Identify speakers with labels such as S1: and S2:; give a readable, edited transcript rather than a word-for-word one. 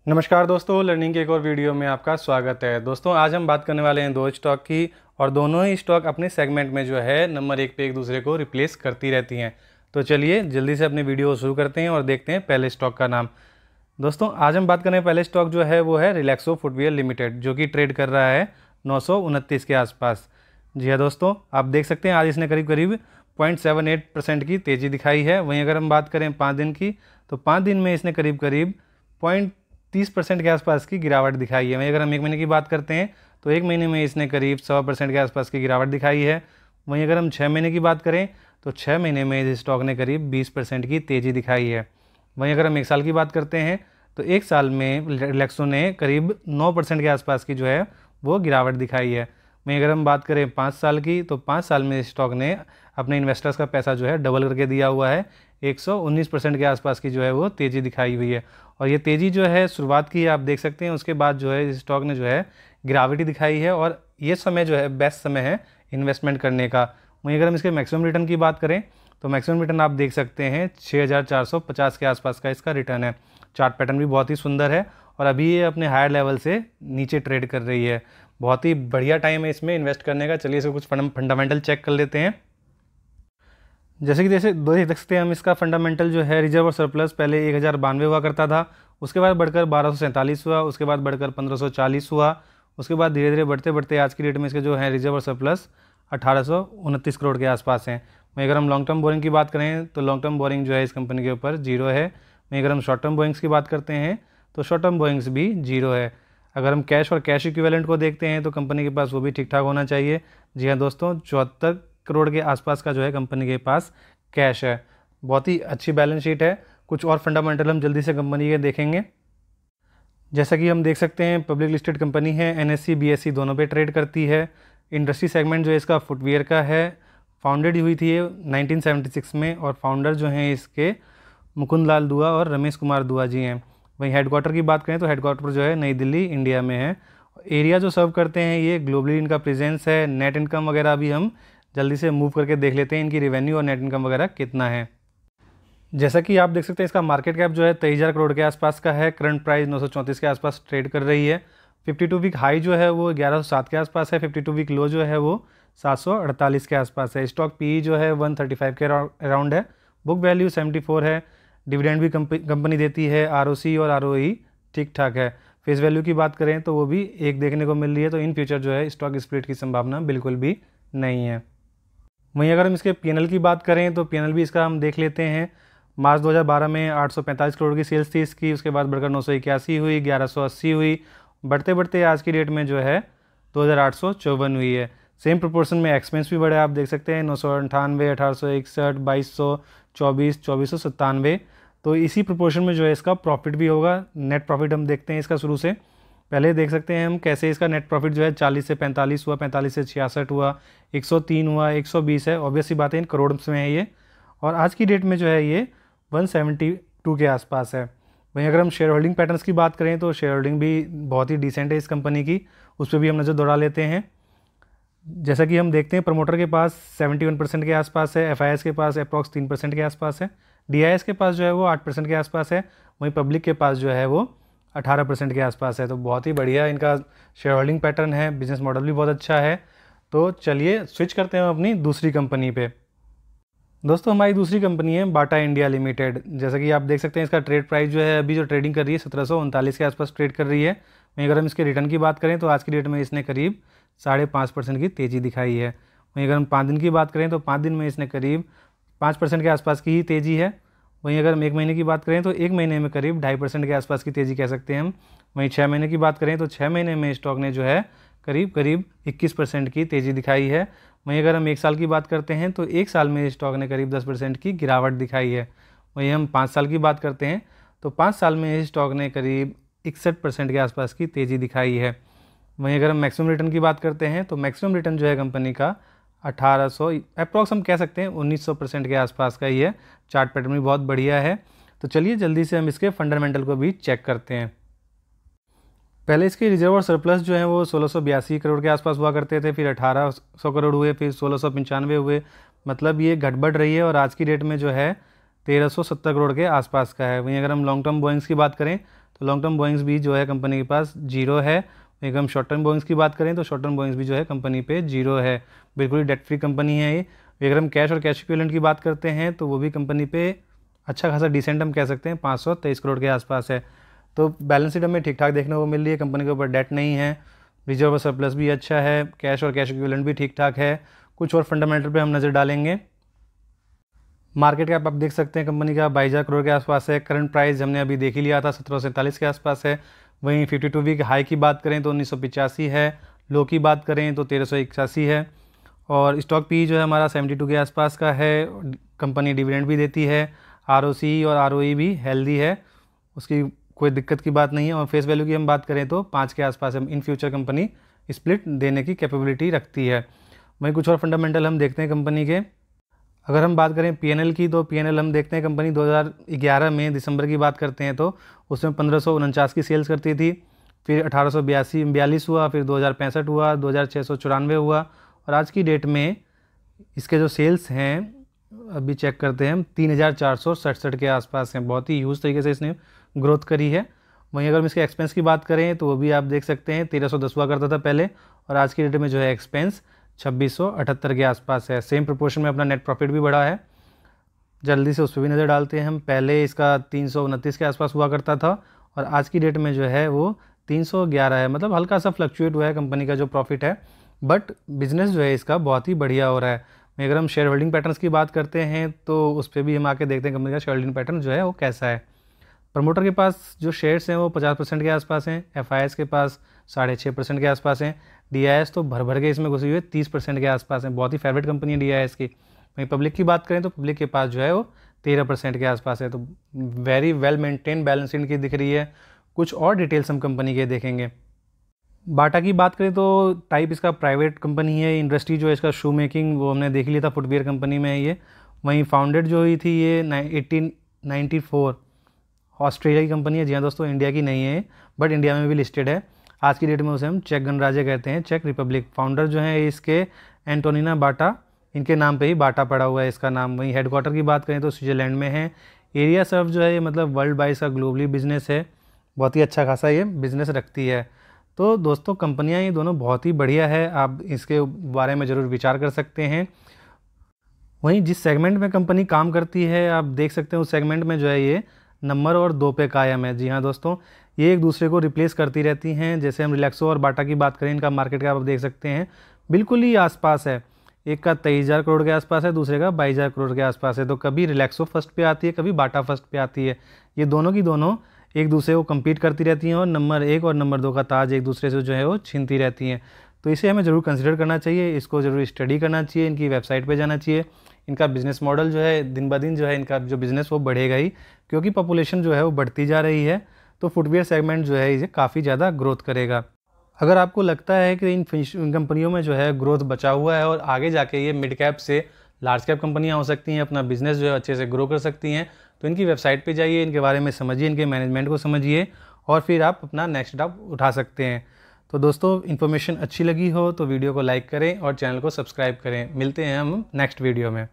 S1: नमस्कार दोस्तों, लर्निंग के एक और वीडियो में आपका स्वागत है। दोस्तों आज हम बात करने वाले हैं दो स्टॉक की, और दोनों ही स्टॉक अपने सेगमेंट में जो है नंबर 1 पे एक दूसरे को रिप्लेस करती रहती हैं। तो चलिए जल्दी से अपने वीडियो शुरू करते हैं और देखते हैं पहले स्टॉक का नाम। दोस्तों आज हम बात करें पहले स्टॉक जो है वो है रिलैक्सो फुटवियर लिमिटेड, जो कि ट्रेड कर रहा है 929 के आसपास। जी हाँ दोस्तों, आप देख सकते हैं आज इसने करीब करीब 0.78% की तेज़ी दिखाई है। वहीं अगर हम बात करें 5 दिन की, तो 5 दिन में इसने करीब करीब 30% के आसपास की गिरावट दिखाई है। वहीं अगर हम एक महीने की बात करते हैं तो एक महीने में इसने करीब 100% के आसपास की गिरावट दिखाई है। वहीं अगर हम 6 महीने की बात करें तो 6 महीने में इस स्टॉक ने करीब 20% की तेज़ी दिखाई है। वहीं अगर हम एक साल की बात करते हैं तो एक साल में रिलैक्सो ने करीब 9% के आसपास की जो है वो गिरावट दिखाई है। वहीं अगर हम बात करें 5 साल की, तो 5 साल में इस स्टॉक ने अपने इन्वेस्टर्स का पैसा जो है डबल करके दिया हुआ है। 119% के आसपास की जो है वो तेज़ी दिखाई हुई है। और ये तेज़ी जो है शुरुआत की आप देख सकते हैं, उसके बाद जो है इस स्टॉक ने जो है गिरावट दिखाई है, और ये समय जो है बेस्ट समय है इन्वेस्टमेंट करने का। वहीं अगर हम इसके मैक्सिमम रिटर्न की बात करें तो मैक्सिमम रिटर्न आप देख सकते हैं 6450 के आसपास का इसका रिटर्न है। चार्ट पैटर्न भी बहुत ही सुंदर है, और अभी ये अपने हायर लेवल से नीचे ट्रेड कर रही है। बहुत ही बढ़िया टाइम है इसमें इन्वेस्ट करने का। चलिए इसको कुछ फंडामेंटल चेक कर लेते हैं। जैसे देख सकते हैं हम, इसका फंडामेंटल जो है रिजर्व और सरप्लस पहले 1092 हुआ करता था, उसके बाद बढ़कर 1247 हुआ, उसके बाद बढ़कर 1540 हुआ, उसके बाद धीरे धीरे बढ़ते बढ़ते आज की डेट में इसके जो है रिजर्व और सरप्लस 1829 करोड़ के आसपास हैं। वहीं अगर हम लॉन्ग टर्म बोरिंग की बात करें तो लॉन्ग टर्म बोरिंग जो है इस कंपनी के ऊपर जीरो है। वहीं अगर हम शॉर्ट टर्म बोरिंग्स की बात करते हैं तो शॉर्ट टर्म बोरिंग्स भी जीरो है। अगर हम कैश और कैश इक्विवेलेंट को देखते हैं तो कंपनी के पास वो भी ठीक ठाक होना चाहिए। जी हाँ दोस्तों, 74 करोड़ के आसपास का जो है कंपनी के पास कैश है। बहुत ही अच्छी बैलेंस शीट है। कुछ और फंडामेंटल हम जल्दी से कंपनी के देखेंगे। जैसा कि हम देख सकते हैं पब्लिक लिस्टेड कंपनी है, NSE BSE दोनों पे ट्रेड करती है। इंडस्ट्री सेगमेंट जो है इसका फुटवियर का है। फाउंडेड हुई थी ये 1976 में, और फाउंडर जो हैं इसके मुकुंद लाल दुआ और रमेश कुमार दुआ जी हैं। वहीं हेडक्वार्टर की बात करें तो हेडक्वार्टर जो है नई दिल्ली इंडिया में है। एरिया जो सर्व करते हैं ये ग्लोबली इनका प्रेजेंस है। नेट इनकम वगैरह भी हम जल्दी से मूव करके देख लेते हैं, इनकी रेवेन्यू और नेट इनकम वगैरह कितना है। जैसा कि आप देख सकते हैं इसका मार्केट कैप जो है 23,000 करोड़ के आसपास का है। करंट प्राइस 934 के आसपास ट्रेड कर रही है। 52 वीक हाई जो है वो 1107 के आसपास है। 52 वीक लो जो है वो 748 के आसपास है। स्टॉक PE जो है 135 के अराउंड है। बुक वैल्यू 74 है। डिविडेंड भी कंपनी देती है। ROC और ROE ठीक ठाक है। फेस वैल्यू की बात करें तो वो भी एक देखने को मिल रही है। तो इन फ्यूचर जो है स्टॉक स्प्लिट की संभावना बिल्कुल भी नहीं है। वहीं अगर हम इसके PNL की बात करें तो PNL भी इसका हम देख लेते हैं। मार्च 2012 में 845 करोड़ की सेल्स थी इसकी, उसके बाद बढ़कर 981 हुई, 1180 हुई, बढ़ते बढ़ते आज की डेट में जो है 2854 हुई है। सेम प्रोपोर्शन में एक्सपेंस भी बढ़े, आप देख सकते हैं 998, 1861, 2200, 2497। तो इसी प्रोपोर्शन में जो है इसका प्रॉफिट भी होगा। नेट प्रॉफिट हम देखते हैं इसका शुरू से। पहले देख सकते हैं हम कैसे इसका नेट प्रॉफिट जो है 40 से 45 हुआ, 45 से 66 हुआ, 103 हुआ, 120 है। ऑब्वियस सी बात है इन करोड़ में है ये, और आज की डेट में जो है ये 172 के आसपास है। वहीं अगर हम शेयर होल्डिंग पैटर्न्स की बात करें तो शेयर होल्डिंग भी बहुत ही डिसेंट है इस कंपनी की, उस पर भी हम नज़र दौड़ा लेते हैं। जैसा कि हम देखते हैं प्रमोटर के पास 71% के आसपास है, FIS के पास अप्रॉक्स 3% के आसपास है, DIS के पास जो है वो 8% के आसपास है, वहीं पब्लिक के पास जो है वो 18% के आसपास है। तो बहुत ही बढ़िया इनका शेयर होल्डिंग पैटर्न है। बिजनेस मॉडल भी बहुत अच्छा है। तो चलिए स्विच करते हैं अपनी दूसरी कंपनी पे। दोस्तों हमारी दूसरी कंपनी है बाटा इंडिया लिमिटेड। जैसा कि आप देख सकते हैं इसका ट्रेड प्राइस जो है अभी जो ट्रेडिंग कर रही है 1739 के आसपास ट्रेड कर रही है। वहीं अगर हम इसके रिटर्न की बात करें तो आज की डेट में इसने करीब 5.5% की तेज़ी दिखाई है। वहीं अगर हम 5 दिन की बात करें तो 5 दिन में इसने करीब 5% के आसपास की ही तेज़ी है। वहीं अगर हम एक महीने की बात करें तो एक महीने में करीब 2.5% के आसपास की तेज़ी कह सकते हैं हम। वहीं 6 महीने की बात करें तो 6 महीने में स्टॉक ने जो है करीब 21% की तेज़ी दिखाई है। वहीं अगर हम एक साल की बात करते हैं तो एक साल में स्टॉक ने करीब 10% की गिरावट दिखाई है। वहीं हम 5 साल की बात करते हैं तो 5 साल में स्टॉक ने करीब 61% के आसपास की तेज़ी दिखाई है। वहीं अगर हम मैक्सिमम रिटर्न की बात करते हैं तो मैक्सिमम रिटर्न जो है कंपनी का 1800 अप्रॉक्स हम कह सकते हैं 1900% के आसपास का ही है। चार्ट पैटर्न भी बहुत बढ़िया है। तो चलिए जल्दी से हम इसके फंडामेंटल को भी चेक करते हैं। पहले इसके रिजर्व और सरप्लस जो है वो 1682 करोड़ के आसपास हुआ करते थे, फिर 1800 करोड़ हुए, फिर 1695 हुए। मतलब ये घट बढ़ रही है, और आज की डेट में जो है 1370 करोड़ के आसपास का है। वहीं अगर हम लॉन्ग टर्म बोइंग्स की बात करें तो लॉन्ग टर्म बोइंग्स भी जो है कंपनी के पास जीरो है। अगर हम शॉर्ट टर्म बोइंग्स की बात करें तो शॉर्ट टर्म बोइंग्स भी जो है कंपनी पे जीरो है, बिल्कुल ही डेट फ्री कंपनी है ये। अगर हम कैश और कैश इक्विवेलेंट की बात करते हैं तो वो भी कंपनी पे अच्छा खासा डिसेंट हम कह सकते हैं 523 करोड़ के आसपास है। तो बैलेंस शीट हमें ठीक ठाक देखने को मिल रही है, कंपनी के ऊपर डेट नहीं है, रिजर्व और सरप्लस भी अच्छा है, कैश और कैश इक्विवेलेंट भी ठीक ठाक है। कुछ और फंडामेंटल पे हम नज़र डालेंगे। मार्केट कैप आप देख सकते हैं कंपनी का 22,000 करोड़ के आसपास है। करंट प्राइस हमने अभी देख ही लिया था 1747 के आसपास है। वहीं 52 वीक हाई की बात करें तो 1985 है, लो की बात करें तो 1381 है। और स्टॉक पी जो है हमारा 72 के आसपास का है। कंपनी डिविडेंड भी देती है, ROC और ROE भी हेल्दी है, उसकी कोई दिक्कत की बात नहीं है। और फेस वैल्यू की हम बात करें तो 5 के आसपास हम इन फ्यूचर कंपनी स्प्लिट देने की कैपेबिलिटी रखती है। वहीं कुछ और फंडामेंटल हम देखते हैं कंपनी के। अगर हम बात करें PNL की तो PNL हम देखते हैं कंपनी 2011 में दिसंबर की बात करते हैं तो उसमें 1549 की सेल्स करती थी, फिर 1842 हुआ, फिर 2065 हुआ, 2694 हुआ, और आज की डेट में इसके जो सेल्स हैं अभी चेक करते हैं हम 3467 के आसपास हैं। बहुत ही ह्यूज तरीके से इसने ग्रोथ करी है। वहीं अगर हम इसके एक्सपेंस की बात करें तो वो भी आप देख सकते हैं 1310 हुआ करता था पहले, और आज की डेट में जो है एक्सपेंस 2678 के आसपास है। सेम प्रोपोर्शन में अपना नेट प्रॉफिट भी बढ़ा है। जल्दी से उस पर भी नज़र डालते हैं हम। पहले इसका 329 के आसपास हुआ करता था और आज की डेट में जो है वो 311 है। मतलब हल्का सा फ्लक्चुएट हुआ है कंपनी का जो प्रॉफिट है, बट बिजनेस जो है इसका बहुत ही बढ़िया हो रहा है। अगर हम शेयर होल्डिंग पैटर्न्स की बात करते हैं तो उस पर भी हम आके देखते हैं कंपनी का शेयर होल्डिंग पैटर्न जो है वो कैसा है। प्रमोटर के पास जो शेयर्स हैं वो 50% के आसपास हैं, FIS के पास 6.5% के आसपास हैं, DIS तो भर भर के इसमें घुसे हुए 30% के आसपास हैं। बहुत ही फेवरेट कंपनी है DIS की। वहीं पब्लिक की बात करें तो पब्लिक के पास जो है वो 13% के आसपास है। तो very well maintain balance sheet की दिख रही है। कुछ और डिटेल्स हम कंपनी के देखेंगे। बाटा की बात करें तो टाइप इसका प्राइवेट कंपनी है। इंडस्ट्री जो है इसका शू मेकिंग वो हमने देख लिया था, फुटवियर कंपनी में है ये। वहीं फाउंडेड जो हुई थी ये 1894, ऑस्ट्रेलिया की कंपनी है। जी हाँ दोस्तों, इंडिया की नहीं है, बट इंडिया में भी लिस्टेड है। आज की डेट में उसे हम चेक गणराज्य कहते हैं, चेक रिपब्लिक। फाउंडर जो है इसके एंटोनिना बाटा, इनके नाम पे ही बाटा पड़ा हुआ है इसका नाम। वहीं हेडक्वार्टर की बात करें तो स्विट्जरलैंड में है। एरिया सर्व जो है ये मतलब वर्ल्ड वाइज का ग्लोबली बिजनेस है, बहुत ही अच्छा खासा ये बिजनेस रखती है। तो दोस्तों कंपनियाँ ये दोनों बहुत ही बढ़िया है, आप इसके बारे में ज़रूर विचार कर सकते हैं। वहीं जिस सेगमेंट में कंपनी काम करती है आप देख सकते हैं उस सेगमेंट में जो है ये नंबर और 2 पे कायम है। जी हाँ दोस्तों, ये एक दूसरे को रिप्लेस करती रहती हैं। जैसे हम रिलैक्सो और बाटा की बात करें, इनका मार्केट कैप आप देख सकते हैं बिल्कुल ही आसपास है। एक का 23,000 करोड़ के आसपास है, दूसरे का 22,000 करोड़ के आसपास है। तो कभी रिलैक्सो फर्स्ट पे आती है, कभी बाटा फर्स्ट पे आती है। ये दोनों की दोनों एक दूसरे को कम्पीट करती रहती हैं और नंबर 1 और नंबर 2 का ताज एक दूसरे से जो है वो छीनती रहती हैं। तो इसे हमें ज़रूर कंसिडर करना चाहिए, इसको ज़रूर स्टडी करना चाहिए, इनकी वेबसाइट पे जाना चाहिए। इनका बिज़नेस मॉडल जो है दिन ब दिन जो है इनका जो बिज़नेस वो बढ़ेगा ही, क्योंकि पॉपुलेशन जो है वो बढ़ती जा रही है। तो फुटवियर सेगमेंट जो है इसे काफ़ी ज़्यादा ग्रोथ करेगा। अगर आपको लगता है कि इन कंपनियों में जो है ग्रोथ बचा हुआ है और आगे जाके ये मिड कैप से लार्ज कैप कंपनियां हो सकती हैं, अपना बिजनेस जो है अच्छे से ग्रो कर सकती हैं, तो इनकी वेबसाइट पे जाइए, इनके बारे में समझिए, इनके मैनेजमेंट को समझिए और फिर आप अपना नेक्स्ट स्टेप उठा सकते हैं। तो दोस्तों इन्फॉर्मेशन अच्छी लगी हो तो वीडियो को लाइक करें और चैनल को सब्सक्राइब करें। मिलते हैं हम नेक्स्ट वीडियो में।